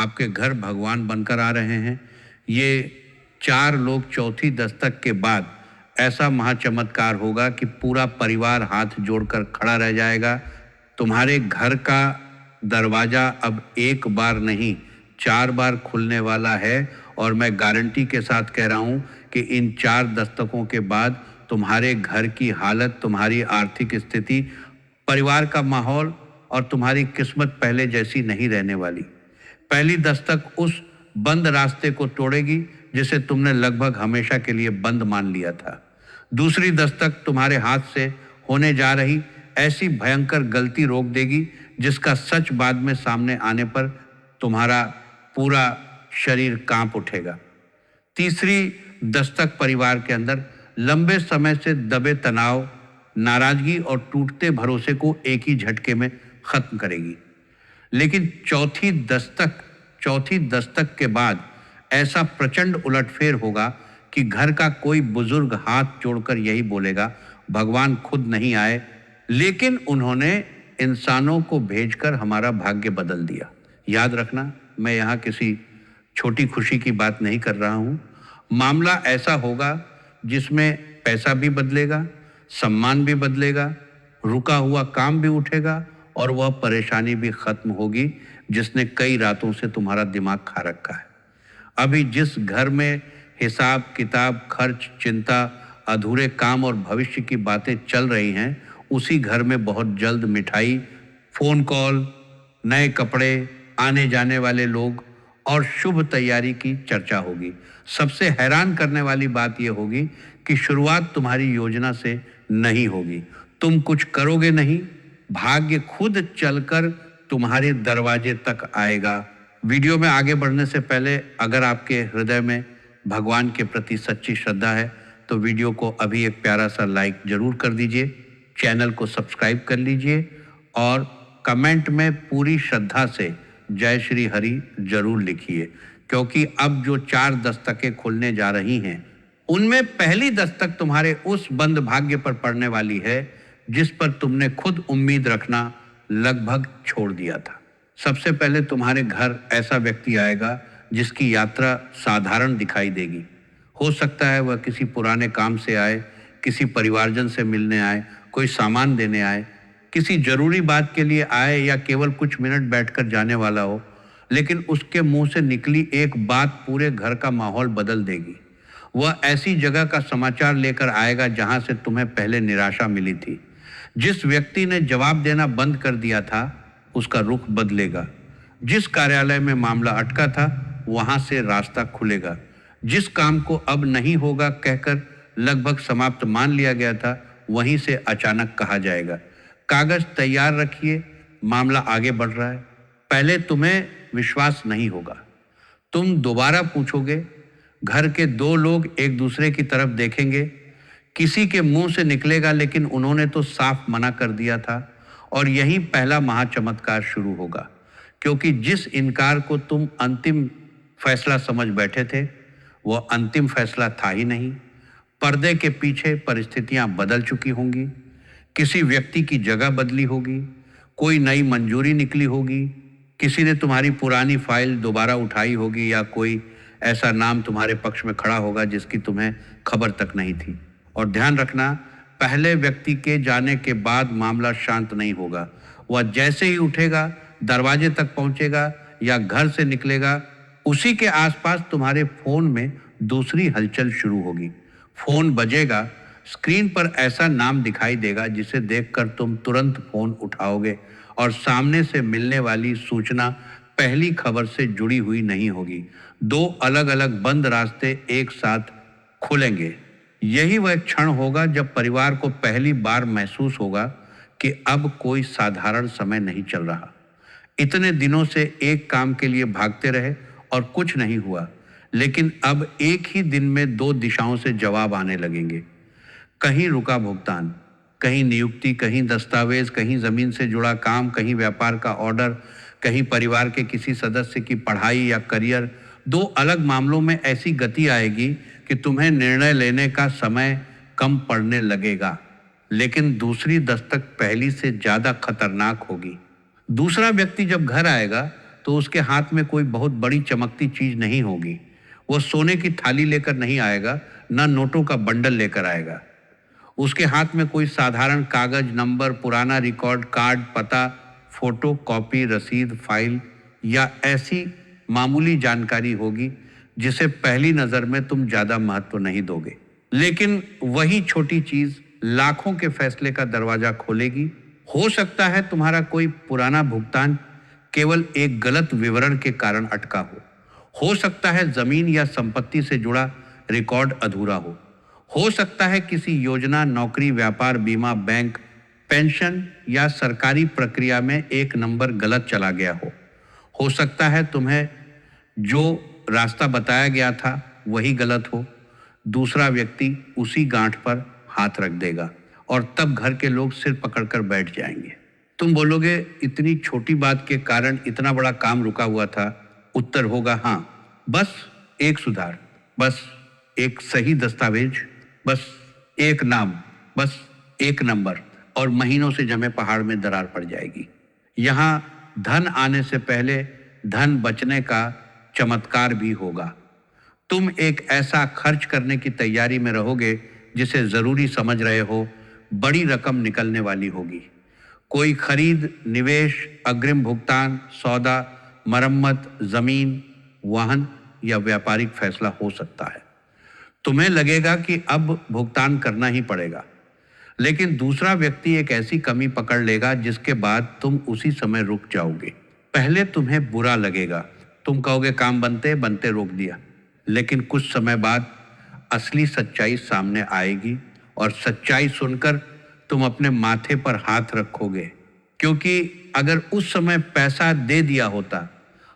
आपके घर भगवान बनकर आ रहे हैं। ये 4 लोग चौथी दस्तक के बाद ऐसा महाचमत्कार होगा कि पूरा परिवार हाथ जोड़कर खड़ा रह जाएगा। तुम्हारे घर का दरवाजा अब एक बार नहीं 4 बार खुलने वाला है और मैं गारंटी के साथ कह रहा हूं कि इन 4 दस्तकों के बाद तुम्हारे घर की हालत, तुम्हारी आर्थिक स्थिति, परिवार का माहौल और तुम्हारी किस्मत पहले जैसी नहीं रहने वाली। पहली दस्तक उस बंद रास्ते को तोड़ेगी जिसे तुमने लगभग हमेशा के लिए बंद मान लिया था। दूसरी दस्तक तुम्हारे हाथ से होने जा रही ऐसी भयंकर गलती रोक देगी जिसका सच बाद में सामने आने पर तुम्हारा पूरा शरीर कांप उठेगा। तीसरी दस्तक परिवार के अंदर लंबे समय से दबे तनाव, नाराजगी और टूटते भरोसे को एक ही झटके में खत्म करेगी। लेकिन चौथी दस्तक के बाद ऐसा प्रचंड उलटफेर होगा कि घर का कोई बुजुर्ग हाथ जोड़कर यही बोलेगा, भगवान खुद नहीं आए लेकिन उन्होंने इंसानों को भेजकर हमारा भाग्य बदल दिया। याद रखना, मैं यहाँ किसी छोटी खुशी की बात नहीं कर रहा हूँ। मामला ऐसा होगा जिसमें पैसा भी बदलेगा, सम्मान भी बदलेगा, रुका हुआ काम भी उठेगा और वह परेशानी भी खत्म होगी जिसने कई रातों से तुम्हारा दिमाग खा रखा है। अभी जिस घर में हिसाब किताब, खर्च, चिंता, अधूरे काम और भविष्य की बातें चल रही हैं, उसी घर में बहुत जल्द मिठाई, फोन कॉल, नए कपड़े, आने जाने वाले लोग और शुभ तैयारी की चर्चा होगी। सबसे हैरान करने वाली बात यह होगी कि शुरुआत तुम्हारी योजना से नहीं होगी। तुम कुछ करोगे नहीं, भाग्य खुद चलकर तुम्हारे दरवाजे तक आएगा। वीडियो में आगे बढ़ने से पहले अगर आपके हृदय में भगवान के प्रति सच्ची श्रद्धा है तो वीडियो को अभी एक प्यारा सा लाइक जरूर कर दीजिए, चैनल को सब्सक्राइब कर लीजिए और कमेंट में पूरी श्रद्धा से जय श्री हरि जरूर लिखिए, क्योंकि अब जो 4 दस्तकें खुलने जा रही हैं उनमें पहली दस्तक तुम्हारे उस बंद भाग्य पर पड़ने वाली है जिस पर तुमने खुद उम्मीद रखना लगभग छोड़ दिया था। सबसे पहले तुम्हारे घर ऐसा व्यक्ति आएगा जिसकी यात्रा साधारण दिखाई देगी। हो सकता है वह किसी पुराने काम से आए, किसी परिवारजन से मिलने आए, कोई सामान देने आए, किसी जरूरी बात के लिए आए या केवल कुछ मिनट बैठकर जाने वाला हो, लेकिन उसके मुंह से निकली एक बात पूरे घर का माहौल बदल देगी। वह ऐसी जगह का समाचार लेकर आएगा जहां से तुम्हें पहले निराशा मिली थी। जिस व्यक्ति ने जवाब देना बंद कर दिया था उसका रुख बदलेगा। जिस कार्यालय में मामला अटका था वहां से रास्ता खुलेगा। जिस काम को अब नहीं होगा कहकर लगभग समाप्त मान लिया गया था वहीं से अचानक कहा जाएगा, कागज तैयार रखिए, मामला आगे बढ़ रहा है। पहले तुम्हें विश्वास नहीं होगा, तुम दोबारा पूछोगे, घर के 2 लोग एक दूसरे की तरफ देखेंगे, किसी के मुंह से निकलेगा लेकिन उन्होंने तो साफ मना कर दिया था और यही पहला महाचमत्कार शुरू होगा, क्योंकि जिस इनकार को तुम अंतिम फैसला समझ बैठे थे वह अंतिम फैसला था ही नहीं। पर्दे के पीछे परिस्थितियां बदल चुकी होंगी, किसी व्यक्ति की जगह बदली होगी, कोई नई मंजूरी निकली होगी, किसी ने तुम्हारी पुरानी फाइल दोबारा उठाई होगी या कोई ऐसा नाम तुम्हारे पक्ष में खड़ा होगा जिसकी तुम्हें खबर तक नहीं थी। और ध्यान रखना, पहले व्यक्ति के जाने के बाद मामला शांत नहीं होगा। वह जैसे ही उठेगा, दरवाजे तक पहुंचेगा या घर से निकलेगा, उसी के आसपास तुम्हारे फोन में दूसरी हलचल शुरू होगी। फोन बजेगा, स्क्रीन पर ऐसा नाम दिखाई देगा जिसे देखकर तुम तुरंत फोन उठाओगे और सामने से मिलने वाली सूचना पहली खबर से जुड़ी हुई नहीं होगी। 2 अलग अलग बंद रास्ते एक साथ खुलेंगे। यही वह क्षण होगा जब परिवार को पहली बार महसूस होगा कि अब कोई साधारण समय नहीं चल रहा। इतने दिनों से एक काम के लिए भागते रहे और कुछ नहीं हुआ, लेकिन अब एक ही दिन में 2 दिशाओं से जवाब आने लगेंगे। कहीं रुका भुगतान, कहीं नियुक्ति, कहीं दस्तावेज, कहीं जमीन से जुड़ा काम, कहीं व्यापार का ऑर्डर, कहीं परिवार के किसी सदस्य की पढ़ाई या करियर। 2 अलग मामलों में ऐसी गति आएगी कि तुम्हें निर्णय लेने का समय कम पड़ने लगेगा, लेकिन दूसरी दस्तक पहली से ज्यादा खतरनाक होगी। दूसरा व्यक्ति जब घर आएगा तो उसके हाथ में कोई बहुत बड़ी चमकती चीज नहीं होगी। वो सोने की थाली लेकर नहीं आएगा, ना नोटों का बंडल लेकर आएगा। उसके हाथ में कोई साधारण कागज, नंबर, पुराना रिकॉर्ड, कार्ड, पता, फोटो, कॉपी, रसीद, फाइल या ऐसी मामूली जानकारी होगी जिसे पहली नजर में तुम ज्यादा महत्व नहीं दोगे। लेकिन वही छोटी चीज लाखों के फैसले का दरवाजा खोलेगी। हो सकता है तुम्हारा कोई पुराना भुगतान केवल एक गलत विवरण के कारण अटका हो सकता है जमीन या संपत्ति से जुड़ा रिकॉर्ड अधूरा हो सकता है किसी योजना, नौकरी, व्यापार, बीमा, बैंक, पेंशन या सरकारी प्रक्रिया में एक नंबर गलत चला गया हो सकता है तुम्हें जो रास्ता बताया गया था वही गलत हो। दूसरा व्यक्ति उसी गांठ पर हाथ रख देगा और तब घर के लोग सिर पकड़कर बैठ जाएंगे। तुम बोलोगे, इतनी छोटी बात के कारण इतना बड़ा काम रुका हुआ था। उत्तर होगा, हाँ, बस एक सुधार, बस एक सही दस्तावेज, बस एक नाम, बस एक नंबर और महीनों से जमे पहाड़ में दरार पड़ जाएगी। यहाँ धन आने से पहले धन बचने का चमत्कार भी होगा। तुम एक ऐसा खर्च करने की तैयारी में रहोगे जिसे जरूरी समझ रहे हो, बड़ी रकम निकलने वाली होगी। कोई खरीद, निवेश, अग्रिम भुगतान, सौदा, मरम्मत, जमीन, वाहन या व्यापारिक फैसला हो सकता है। तुम्हें लगेगा कि अब भुगतान करना ही पड़ेगा, लेकिन दूसरा व्यक्ति एक ऐसी कमी पकड़ लेगा जिसके बाद तुम उसी समय रुक जाओगे। पहले तुम्हें बुरा लगेगा, तुम कहोगे काम बनते बनते रोक दिया, लेकिन कुछ समय बाद असली सच्चाई सामने आएगी और सच्चाई सुनकर तुम अपने माथे पर हाथ रखोगे, क्योंकि अगर उस समय पैसा दे दिया होता,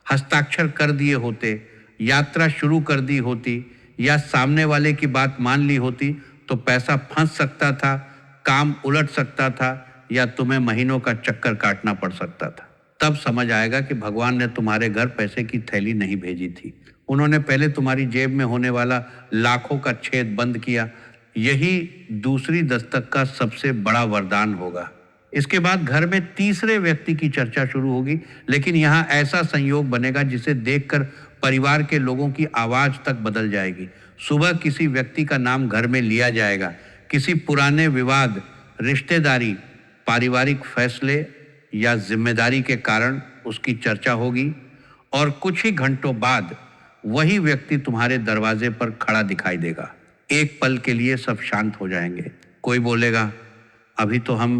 हस्ताक्षर कर दिए होते, यात्रा शुरू कर दी होती या सामने वाले की बात मान ली होती तो पैसा फंस सकता था, काम उलट सकता था या तुम्हें महीनों का चक्कर काटना पड़ सकता था। तब समझ आएगा कि भगवान ने तुम्हारे घर पैसे की थैली नहीं भेजी थी। उन्होंने पहले तुम्हारी जेब में होने वाला लाखों का छेद बंद किया। यही दूसरी दस्तक का सबसे बड़ा वरदान होगा। इसके बाद घर में तीसरे व्यक्ति की चर्चा शुरू होगी, लेकिन यहाँ ऐसा संयोग बनेगा जिसे देखकर परिवार के लोगों की आवाज तक बदल जाएगी। सुबह किसी व्यक्ति का नाम घर में लिया जाएगा। किसी पुराने विवाद, रिश्तेदारी, पारिवारिक फैसले या जिम्मेदारी के कारण उसकी चर्चा होगी और कुछ ही घंटों बाद वही व्यक्ति तुम्हारे दरवाजे पर खड़ा दिखाई देगा। एक पल के लिए सब शांत हो जाएंगे। कोई बोलेगा, अभी तो हम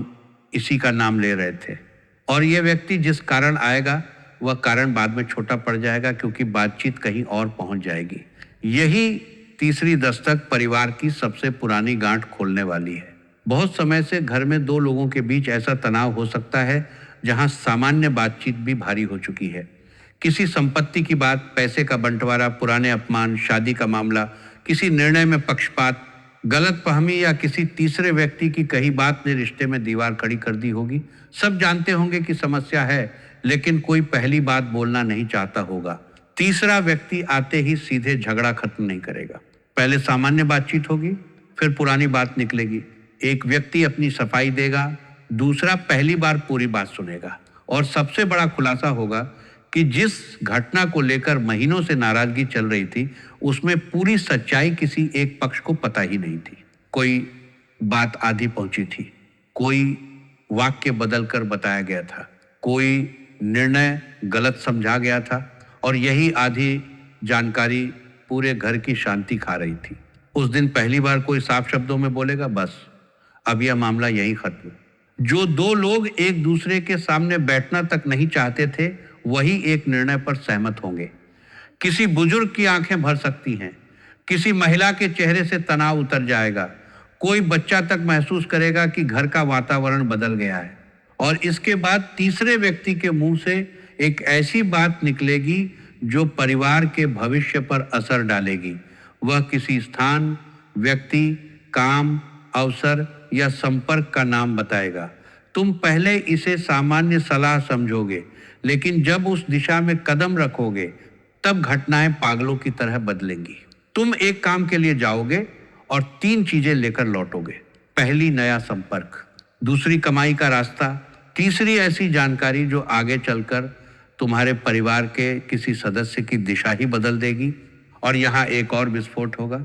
इसी का नाम ले रहे थे, और यह व्यक्ति जिस कारण आएगा वह कारण बाद में छोटा पड़ जाएगा, क्योंकि बातचीत कहीं और पहुंच जाएगी। यही तीसरी दस्तक परिवार की सबसे पुरानी गांठ खोलने वाली है। बहुत समय से घर में दो लोगों के बीच ऐसा तनाव हो सकता है जहां सामान्य बातचीत भी भारी हो चुकी है। किसी संपत्ति की बात, पैसे का बंटवारा, पुराने अपमान, शादी का मामला, किसी निर्णय में पक्षपात, गलतफहमी या किसी तीसरे व्यक्ति की कही बात ने रिश्ते में दीवार खड़ी कर दी होगी। सब जानते होंगे कि समस्या है, लेकिन कोई पहली बात बोलना नहीं चाहता होगा। तीसरा व्यक्ति आते ही सीधे झगड़ा खत्म नहीं करेगा। पहले सामान्य बातचीत होगी, फिर पुरानी बात निकलेगी। एक व्यक्ति अपनी सफाई देगा, दूसरा पहली बार पूरी बात सुनेगा, और सबसे बड़ा खुलासा होगा कि जिस घटना को लेकर महीनों से नाराजगी चल रही थी उसमें पूरी सच्चाई किसी एक पक्ष को पता ही नहीं थी। कोई बात आधी पहुंची थी, कोई वाक्य बदलकर बताया गया था, कोई निर्णय गलत समझा गया था, और यही आधी जानकारी पूरे घर की शांति खा रही थी। उस दिन पहली बार कोई साफ शब्दों में बोलेगा, बस अब यह मामला यहीं खत्म। जो दो लोग एक दूसरे के सामने बैठना तक नहीं चाहते थे वही एक निर्णय पर सहमत होंगे। किसी बुजुर्ग की आंखें भर सकती हैं, किसी महिला के चेहरे से तनाव उतर जाएगा, कोई बच्चा तक महसूस करेगा कि घर का वातावरण बदल गया है, और इसके बाद तीसरे व्यक्ति के मुंह से एक ऐसी बात निकलेगी जो परिवार के भविष्य पर असर डालेगी। वह किसी स्थान, व्यक्ति, काम, अवसर या संपर्क का नाम बताएगा। तुम पहले इसे सामान्य सलाह समझोगे, लेकिन जब उस दिशा में कदम रखोगे तब घटनाएं पागलों की तरह बदलेंगी। तुम एक काम के लिए जाओगे और 3 चीजें लेकर लौटोगे। पहली, नया संपर्क। दूसरी, कमाई का रास्ता। तीसरी, ऐसी जानकारी जो आगे चलकर तुम्हारे परिवार के किसी सदस्य की दिशा ही बदल देगी। और यहाँ एक और विस्फोट होगा।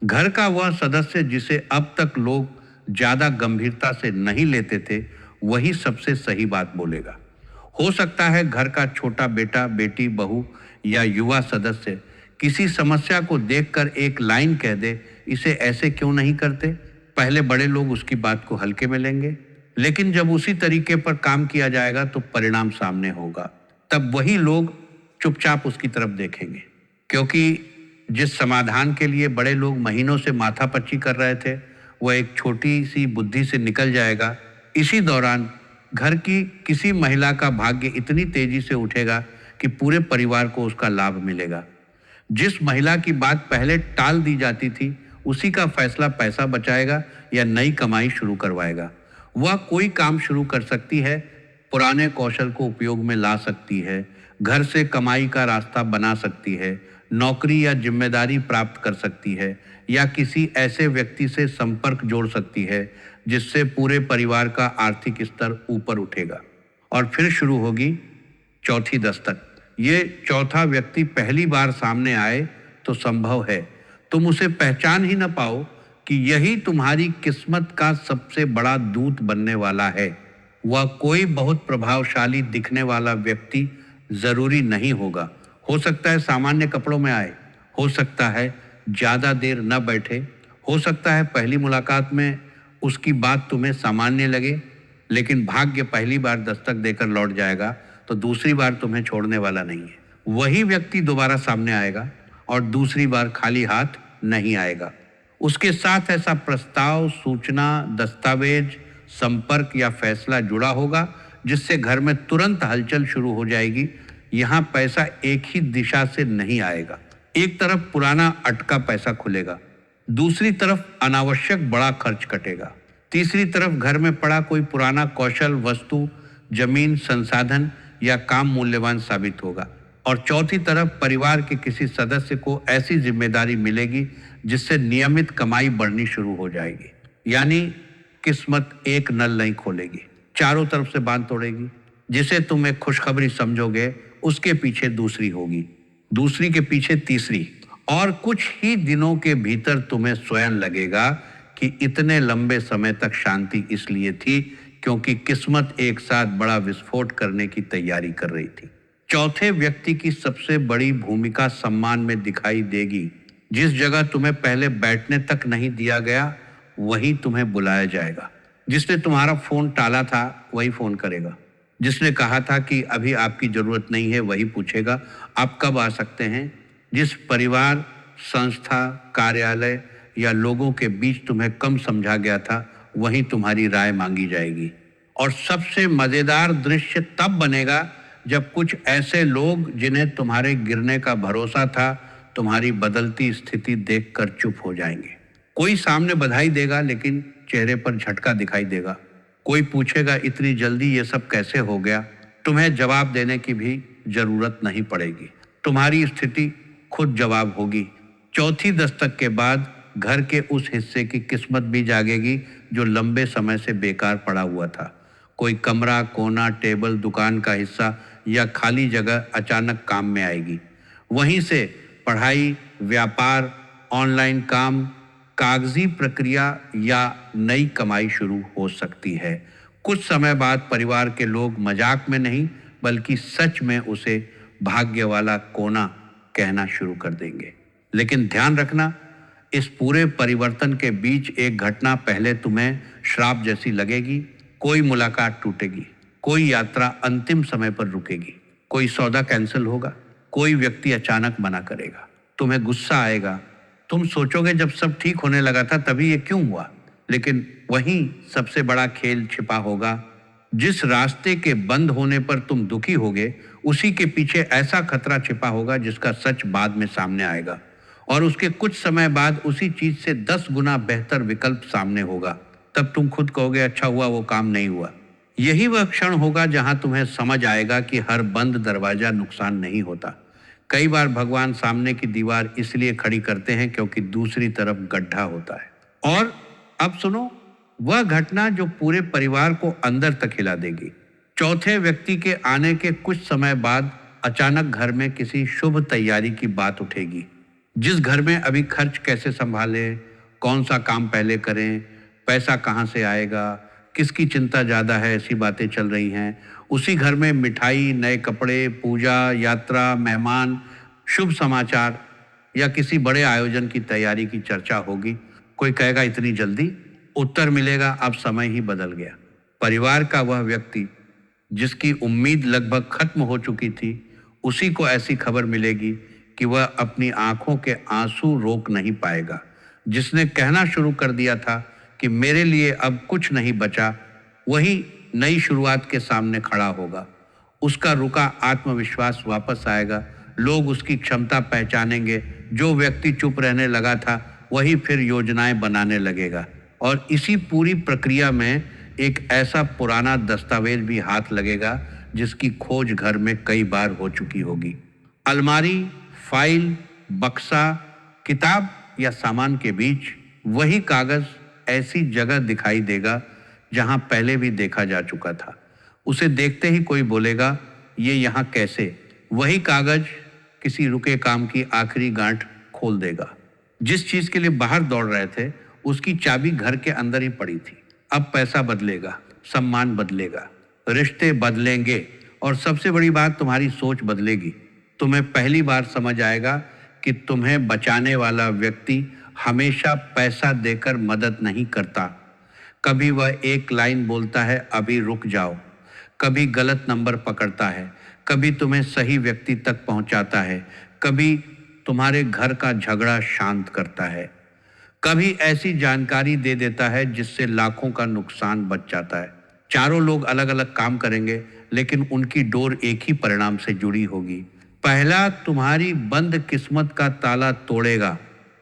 घर का वह सदस्य जिसे अब तक लोग ज्यादा गंभीरता से नहीं लेते थे, वही सबसे सही बात बोलेगा। हो सकता है घर का छोटा बेटा, बेटी, बहू या युवा सदस्य किसी समस्या को देखकर एक लाइन कह दे, इसे ऐसे क्यों नहीं करते। पहले बड़े लोग उसकी बात को हल्के में लेंगे, लेकिन जब उसी तरीके पर काम किया जाएगा तो परिणाम सामने होगा। तब वही लोग चुपचाप उसकी तरफ देखेंगे, क्योंकि जिस समाधान के लिए बड़े लोग महीनों से माथापच्ची कर रहे थे, वह एक छोटी सी बुद्धि से निकल जाएगा। इसी दौरान घर की किसी महिला का भाग्य इतनी तेजी से उठेगा कि पूरे परिवार को उसका लाभ मिलेगा। जिस महिला की बात पहले टाल दी जाती थी, उसी का फैसला पैसा बचाएगा या नई कमाई शुरू करवाएगा। वह कोई काम शुरू कर सकती है, पुराने कौशल को उपयोग में ला सकती है, घर से कमाई का रास्ता बना सकती है, नौकरी या जिम्मेदारी प्राप्त कर सकती है, या किसी ऐसे व्यक्ति से संपर्क जोड़ सकती है जिससे पूरे परिवार का आर्थिक स्तर ऊपर उठेगा। और फिर शुरू होगी चौथी दस्तक। ये चौथा व्यक्ति पहली बार सामने आए तो संभव है तुम उसे पहचान ही न पाओ कि यही तुम्हारी किस्मत का सबसे बड़ा दूत बनने वाला है। वह कोई बहुत प्रभावशाली दिखने वाला व्यक्ति जरूरी नहीं होगा। हो सकता है सामान्य कपड़ों में आए, हो सकता है ज्यादा देर न बैठे, हो सकता है पहली मुलाकात में उसकी बात तुम्हें सामान्य लगे, लेकिन भाग्य पहली बार दस्तक देकर लौट जाएगा तो दूसरी बार तुम्हें छोड़ने वाला नहीं है। वही व्यक्ति दोबारा सामने आएगा और दूसरी बार खाली हाथ नहीं आएगा। उसके साथ ऐसा प्रस्ताव, सूचना, दस्तावेज, संपर्क या फैसला जुड़ा होगा जिससे घर में तुरंत हलचल शुरू हो जाएगी। यहाँ पैसा एक ही दिशा से नहीं आएगा। एक तरफ पुराना अटका पैसा खुलेगा, दूसरी तरफ अनावश्यक बड़ा खर्च कटेगा, तीसरी तरफ घर में पड़ा कोई पुराना कौशल, वस्तु, जमीन, संसाधन या काम मूल्यवान साबित होगा, और चौथी तरफ परिवार के किसी सदस्य को ऐसी जिम्मेदारी मिलेगी जिससे नियमित कमाई बढ़नी शुरू हो जाएगी। यानी किस्मत एक नल नहीं खोलेगी, चारों तरफ से बांध तोड़ेगी। जिसे तुम एक खुशखबरी समझोगे, उसके पीछे दूसरी होगी, दूसरी के पीछे तीसरी, और कुछ ही दिनों के भीतर तुम्हें स्वयं लगेगा कि इतने लंबे समय तक शांति इसलिए थी क्योंकि किस्मत एक साथ बड़ा विस्फोट करने की तैयारी कर रही थी। चौथे व्यक्ति की सबसे बड़ी भूमिका सम्मान में दिखाई देगी। जिस जगह तुम्हें पहले बैठने तक नहीं दिया गया, वहीं तुम्हें बुलाया जाएगा। जिसने तुम्हारा फोन टाला था, वही फोन करेगा। जिसने कहा था कि अभी आपकी जरूरत नहीं है, वही पूछेगा आप कब आ सकते हैं। जिस परिवार, संस्था, कार्यालय या लोगों के बीच तुम्हें कम समझा गया था, वहीं तुम्हारी राय मांगी जाएगी। और सबसे मजेदार दृश्य तब बनेगा जब कुछ ऐसे लोग जिन्हें तुम्हारे गिरने का भरोसा था, तुम्हारी बदलती स्थिति देखकर चुप हो जाएंगे। कोई सामने बधाई देगा, लेकिन चेहरे पर झटका दिखाई देगा। कोई पूछेगा इतनी जल्दी ये सब कैसे हो गया। तुम्हें जवाब देने की भी जरूरत नहीं पड़ेगी, तुम्हारी स्थिति खुद जवाब होगी। चौथी दस्तक के बाद घर के उस हिस्से की किस्मत भी जागेगी जो लंबे समय से बेकार पड़ा हुआ था। कोई कमरा, कोना, टेबल, दुकान का हिस्सा या खाली जगह अचानक काम में आएगी। वहीं से पढ़ाई, व्यापार, ऑनलाइन काम, कागजी प्रक्रिया या नई कमाई शुरू हो सकती है। कुछ समय बाद परिवार के लोग मजाक में नहीं बल्कि सच में उसे भाग्य वाला कोना कहना शुरू कर देंगे। लेकिन ध्यान रखना, इस पूरे परिवर्तन के बीच एक घटना पहले तुम्हें श्राप जैसी लगेगी। कोई मुलाकात टूटेगी, कोई यात्रा अंतिम समय पर रुकेगी, कोई सौदा कैंसिल होगा, कोई व्यक्ति अचानक मना करेगा, तुम्हें गुस्सा आएगा। तुम सोचोगे जब सब ठीक होने लगा था तभी ये क्यों हुआ। लेकिन वहीं सबसे बड़ा खेल छिपा होगा। जिस रास्ते के बंद होने पर तुम दुखी होगे, उसी के पीछे ऐसा खतरा छिपा होगा जिसका सच बाद में सामने आएगा, और उसके कुछ समय बाद उसी चीज से 10 गुना बेहतर विकल्प सामने होगा। तब तुम खुद कहोगे अच्छा हुआ वो काम नहीं हुआ। यही वह क्षण होगा जहां तुम्हें समझ आएगा कि हर बंद दरवाजा नुकसान नहीं होता। कई बार भगवान सामने की दीवार इसलिए खड़ी करते हैं क्योंकि दूसरी तरफ गड्ढा होता है। और अब सुनो, वह घटना जो पूरे परिवार को अंदर तक हिला देगी। चौथे व्यक्ति के आने के कुछ समय बाद अचानक घर में किसी शुभ तैयारी की बात उठेगी। जिस घर में अभी खर्च कैसे संभालें, कौन सा काम पहले करें, पैसा कहाँ से आएगा, किसकी चिंता ज़्यादा है, ऐसी बातें चल रही हैं। उसी घर में मिठाई, नए कपड़े, पूजा, यात्रा, मेहमान, शुभ समाचार या किसी बड़े आयोजन की तैयारी की चर्चा होगी। कोई कहेगा इतनी जल्दी? उत्तर मिलेगा अब समय ही बदल गया। परिवार का वह व्यक्ति जिसकी उम्मीद लगभग खत्म हो चुकी थी, उसी को ऐसी खबर मिलेगी कि वह अपनी आंखों के आंसू रोक नहीं पाएगा। जिसने कहना शुरू कर दिया था कि मेरे लिए अब कुछ नहीं बचा, वही नई शुरुआत के सामने खड़ा होगा। उसका रुका आत्मविश्वास वापस आएगा, लोग उसकी क्षमता पहचानेंगे। जो व्यक्ति चुप रहने लगा था, वही फिर योजनाएं बनाने लगेगा। और इसी पूरी प्रक्रिया में एक ऐसा पुराना दस्तावेज भी हाथ लगेगा जिसकी खोज घर में कई बार हो चुकी होगी। अलमारी, फाइल, बक्सा, किताब या सामान के बीच वही कागज ऐसी जगह दिखाई देगा जहां पहले भी देखा जा चुका था। उसे देखते ही कोई बोलेगा, ये यहाँ कैसे? वही कागज किसी रुके काम की आखिरी गांठ खोल देगा। जिस चीज के लिए बाहर दौड़ रहे थे, उसकी चाबी घर के अंदर ही पड़ी थी। अब पैसा बदलेगा, सम्मान बदलेगा, रिश्ते बदलेंगे और सबसे बड़ी बात, तुम्हारी सोच बदलेगी। तुम्हें पहली बार समझ आएगा कि तुम्हें बचाने वाला व्यक्ति हमेशा पैसा देकर मदद नहीं करता। कभी वह एक लाइन बोलता है, अभी रुक जाओ। कभी गलत नंबर पकड़ता है, कभी तुम्हें सही व्यक्ति तक पहुंचाता है, कभी तुम्हारे घर का झगड़ा शांत करता है, कभी ऐसी जानकारी दे देता है जिससे लाखों का नुकसान बच जाता है। चारों लोग अलग अलग काम करेंगे, लेकिन उनकी डोर एक ही परिणाम से जुड़ी होगी। पहला तुम्हारी बंद किस्मत का ताला तोड़ेगा,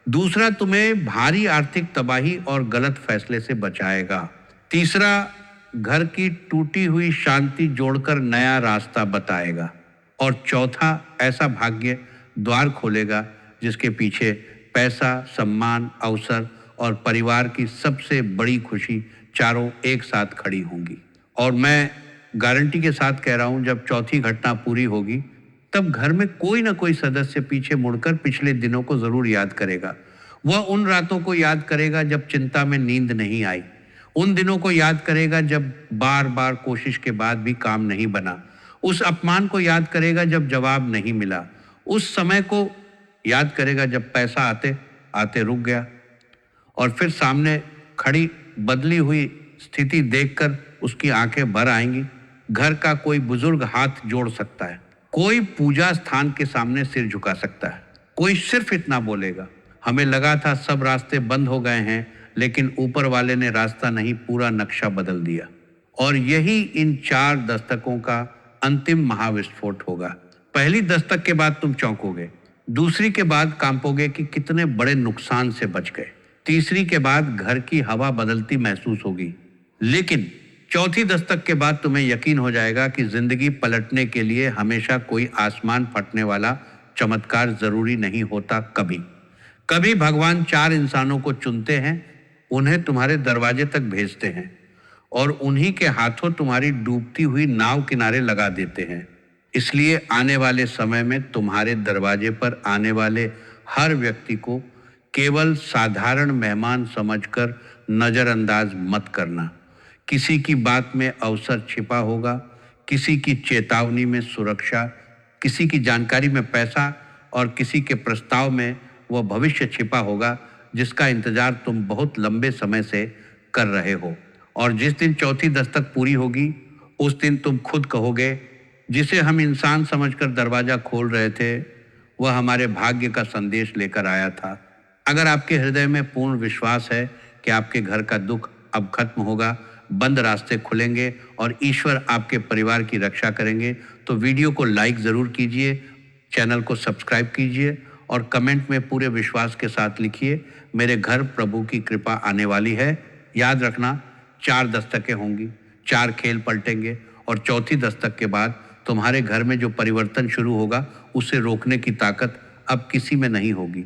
दूसरा तुम्हें भारी आर्थिक तबाही और गलत फैसले से बचाएगा, तीसरा घर की टूटी हुई शांति जोड़कर नया रास्ता बताएगा, और चौथा ऐसा भाग्य द्वार खोलेगा जिसके पीछे पैसा, सम्मान, अवसर और परिवार की सबसे बड़ी खुशी चारों एक साथ खड़ी होंगी। और मैं गारंटी के साथ कह रहा हूं, जब चौथी घटना पूरी होगी, तब घर में कोई ना कोई सदस्य पीछे मुड़कर पिछले दिनों को जरूर याद करेगा। वह उन रातों को याद करेगा जब चिंता में नींद नहीं आई, उन दिनों को याद करेगा जब बार बार कोशिश के बाद भी काम नहीं बना, उस अपमान को याद करेगा जब जवाब नहीं मिला, उस समय को याद करेगा जब पैसा आते आते रुक गया। और फिर सामने खड़ी बदली हुई स्थिति देखकर उसकी आंखें भर आएंगी। घर का कोई बुजुर्ग हाथ जोड़ सकता है, कोई पूजा स्थान के सामने सिर झुका सकता है, कोई सिर्फ इतना बोलेगा, हमें लगा था सब रास्ते बंद हो गए हैं, लेकिन ऊपर वाले ने रास्ता नहीं, पूरा नक्शा बदल दिया। और यही इन 4 दस्तकों का अंतिम महाविस्फोट होगा। पहली दस्तक के बाद तुम चौंकोगे, दूसरी के बाद कांपोगे कि कितने बड़े नुकसान से बच गए, तीसरी के बाद घर की हवा बदलती महसूस होगी, लेकिन चौथी दस्तक के बाद तुम्हें यकीन हो जाएगा कि जिंदगी पलटने के लिए हमेशा कोई आसमान फटने वाला चमत्कार जरूरी नहीं होता। कभी कभी भगवान 4 इंसानों को चुनते हैं, उन्हें तुम्हारे दरवाजे तक भेजते हैं और उन्हीं के हाथों तुम्हारी डूबती हुई नाव किनारे लगा देते हैं। इसलिए आने वाले समय में तुम्हारे दरवाजे पर आने वाले हर व्यक्ति को केवल साधारण मेहमान समझकर नजरअंदाज मत करना। किसी की बात में अवसर छिपा होगा, किसी की चेतावनी में सुरक्षा, किसी की जानकारी में पैसा और किसी के प्रस्ताव में वह भविष्य छिपा होगा जिसका इंतजार तुम बहुत लंबे समय से कर रहे हो। और जिस दिन चौथी दस्तक पूरी होगी, उस दिन तुम खुद कहोगे, जिसे हम इंसान समझकर दरवाजा खोल रहे थे, वह हमारे भाग्य का संदेश लेकर आया था। अगर आपके हृदय में पूर्ण विश्वास है कि आपके घर का दुख अब खत्म होगा, बंद रास्ते खुलेंगे और ईश्वर आपके परिवार की रक्षा करेंगे, तो वीडियो को लाइक ज़रूर कीजिए, चैनल को सब्सक्राइब कीजिए और कमेंट में पूरे विश्वास के साथ लिखिए, मेरे घर प्रभु की कृपा आने वाली है। याद रखना, 4 दस्तकें होंगी, 4 खेल पलटेंगे और चौथी दस्तक के बाद तुम्हारे घर में जो परिवर्तन शुरू होगा, उसे रोकने की ताकत अब किसी में नहीं होगी।